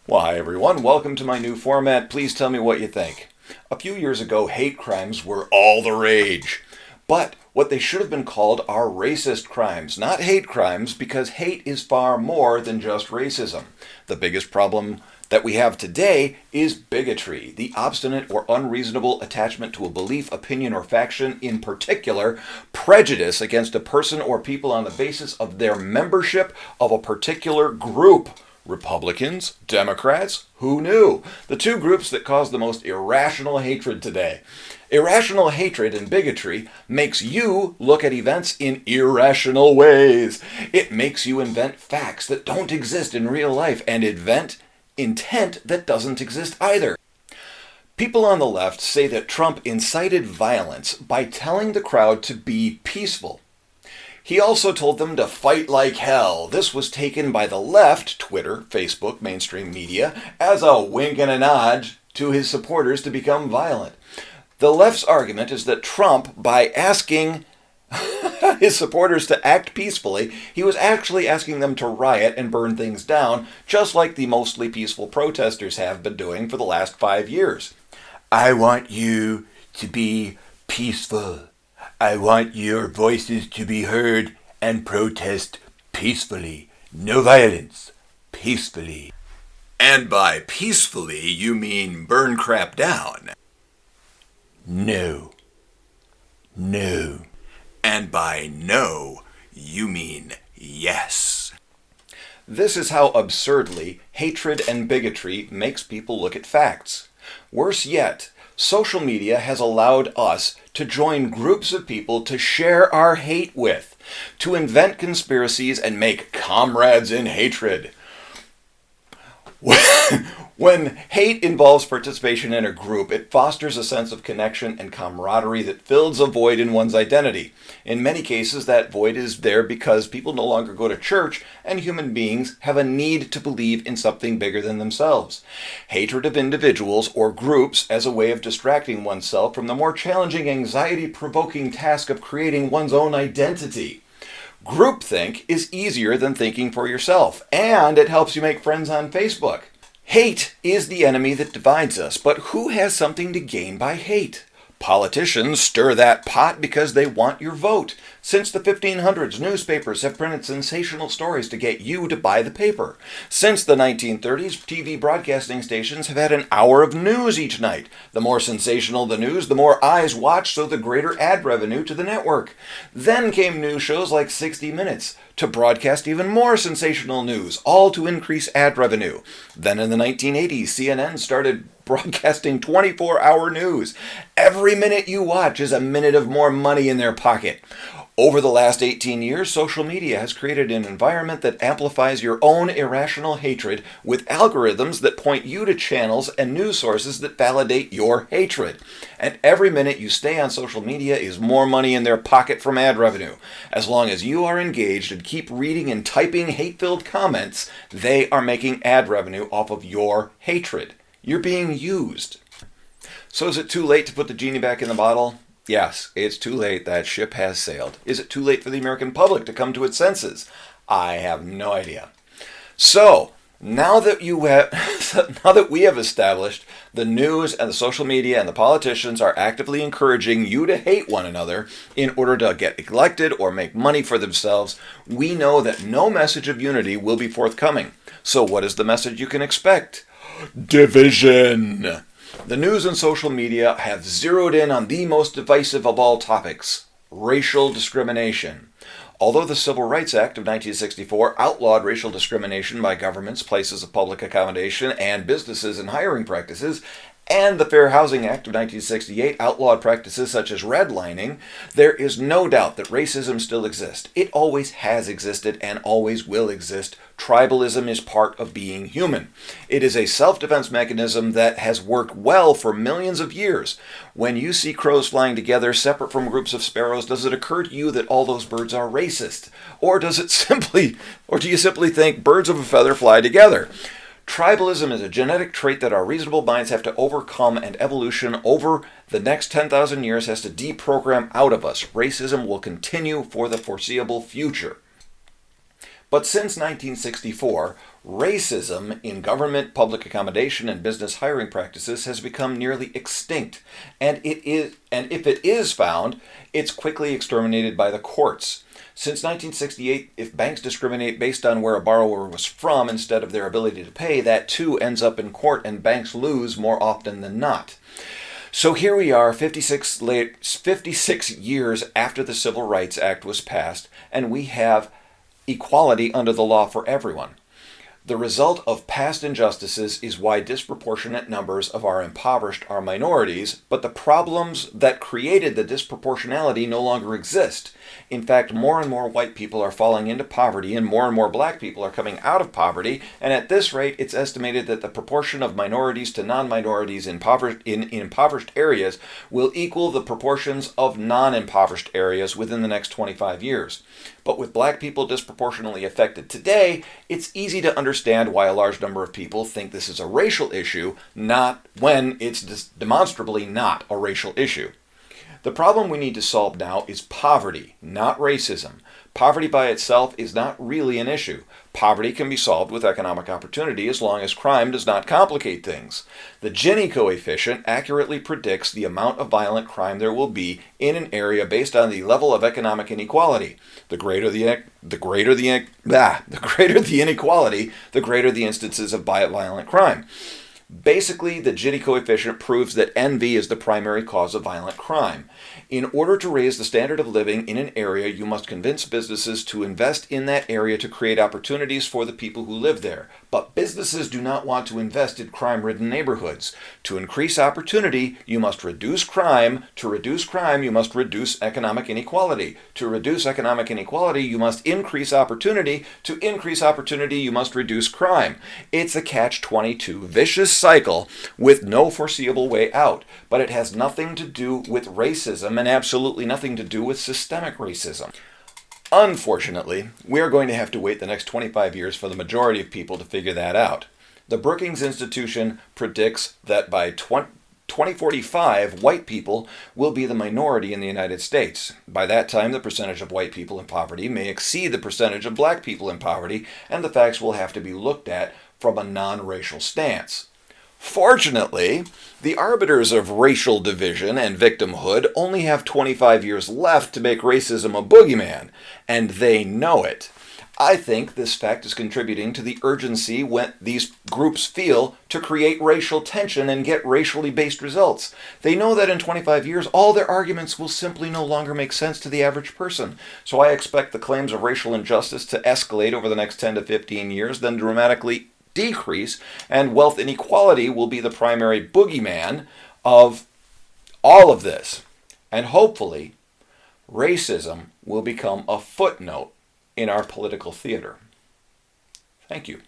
Well, hi everyone, welcome to my new format. Please tell me what you think. A few years ago, hate crimes were all the rage. But what they should have been called are racist crimes, not hate crimes, because hate is far more than just racism. The biggest problem that we have today is bigotry, the obstinate or unreasonable attachment to a belief, opinion, or faction, in particular, prejudice against a person or people on the basis of their membership of a particular group. Republicans, Democrats, who knew? The two groups that cause the most irrational hatred today. Irrational hatred and bigotry makes you look at events in irrational ways. It makes you invent facts that don't exist in real life and invent intent that doesn't exist either. People on the left say that Trump incited violence by telling the crowd to be peaceful. He also told them to fight like hell. This was taken by the left, Twitter, Facebook, mainstream media, as a wink and a nod to his supporters to become violent. The left's argument is that Trump, by asking his supporters to act peacefully, he was actually asking them to riot and burn things down, just like the mostly peaceful protesters have been doing for the last 5 years. I want you to be peaceful. I want your voices to be heard and protest peacefully. No violence. Peacefully. And by peacefully, you mean burn crap down. No. No. And by no, you mean yes. This is how absurdly hatred and bigotry makes people look at facts. Worse yet, social media has allowed us to join groups of people to share our hate with, to invent conspiracies and make comrades in hatred. When hate involves participation in a group, it fosters a sense of connection and camaraderie that fills a void in one's identity. In many cases, that void is there because people no longer go to church and human beings have a need to believe in something bigger than themselves. Hatred of individuals or groups as a way of distracting oneself from the more challenging, anxiety-provoking task of creating one's own identity. Groupthink is easier than thinking for yourself, and it helps you make friends on Facebook. Hate is the enemy that divides us, but who has something to gain by hate? Politicians stir that pot because they want your vote. Since the 1500s, newspapers have printed sensational stories to get you to buy the paper. Since the 1930s, TV broadcasting stations have had an hour of news each night. The more sensational the news, the more eyes watch, so the greater ad revenue to the network. Then came news shows like 60 Minutes to broadcast even more sensational news, all to increase ad revenue. Then in the 1980s, CNN started broadcasting 24-hour news. Every minute you watch is a minute of more money in their pocket. Over the last 18 years, social media has created an environment that amplifies your own irrational hatred with algorithms that point you to channels and news sources that validate your hatred. And every minute you stay on social media is more money in their pocket from ad revenue. As long as you are engaged and keep reading and typing hate-filled comments, they are making ad revenue off of your hatred. You're being used. So is it too late to put the genie back in the bottle? Yes, it's too late. That ship has sailed. Is it too late for the American public to come to its senses? I have no idea. So, now that we have established the news and the social media and the politicians are actively encouraging you to hate one another in order to get elected or make money for themselves, we know that no message of unity will be forthcoming. So what is the message you can expect? Division. The news and social media have zeroed in on the most divisive of all topics, racial discrimination. Although the Civil Rights Act of 1964 outlawed racial discrimination by governments, places of public accommodation, and businesses in hiring practices, and the Fair Housing Act of 1968 outlawed practices such as redlining, there is no doubt that racism still exists. It always has existed and always will exist. Tribalism is part of being human. It is a self-defense mechanism that has worked well for millions of years. When you see crows flying together separate from groups of sparrows, does it occur to you that all those birds are racist? Or do you simply think birds of a feather fly together? Tribalism is a genetic trait that our reasonable minds have to overcome, and evolution over the next 10,000 years has to deprogram out of us. Racism will continue for the foreseeable future. But since 1964, Racism in government, public accommodation, and business hiring practices has become nearly extinct, and if it is found, it's quickly exterminated by the courts. Since 1968, if banks discriminate based on where a borrower was from instead of their ability to pay, that too ends up in court and banks lose more often than not. So here we are, 56 years after the Civil Rights Act was passed, and we have equality under the law for everyone. The result of past injustices is why disproportionate numbers of our impoverished are minorities, but the problems that created the disproportionality no longer exist. In fact, more and more white people are falling into poverty and more black people are coming out of poverty, and at this rate, it's estimated that the proportion of minorities to non-minorities in impoverished areas will equal the proportions of non-impoverished areas within the next 25 years. But with black people disproportionately affected today, it's easy to understand why a large number of people think this is a racial issue, not when it's demonstrably not a racial issue. The problem we need to solve now is poverty, not racism. Poverty by itself is not really an issue. Poverty can be solved with economic opportunity as long as crime does not complicate things. The Gini coefficient accurately predicts the amount of violent crime there will be in an area based on the level of economic inequality. The greater the inequality, the greater the instances of violent crime. Basically, the Gini coefficient proves that envy is the primary cause of violent crime. In order to raise the standard of living in an area, you must convince businesses to invest in that area to create opportunities for the people who live there. But businesses do not want to invest in crime-ridden neighborhoods. To increase opportunity, you must reduce crime. To reduce crime, you must reduce economic inequality. To reduce economic inequality, you must increase opportunity. To increase opportunity, you must reduce crime. It's a catch-22 vicious cycle with no foreseeable way out. But it has nothing to do with racism and absolutely nothing to do with systemic racism. Unfortunately, we are going to have to wait the next 25 years for the majority of people to figure that out. The Brookings Institution predicts that by 2045, white people will be the minority in the United States. By that time, the percentage of white people in poverty may exceed the percentage of black people in poverty, and the facts will have to be looked at from a non-racial stance. Fortunately, the arbiters of racial division and victimhood only have 25 years left to make racism a boogeyman, and they know it. I think this fact is contributing to the urgency when these groups feel to create racial tension and get racially based results. They know that in 25 years, all their arguments will simply no longer make sense to the average person. So I expect the claims of racial injustice to escalate over the next 10 to 15 years, then dramatically decrease, and wealth inequality will be the primary boogeyman of all of this. And hopefully, racism will become a footnote in our political theater. Thank you.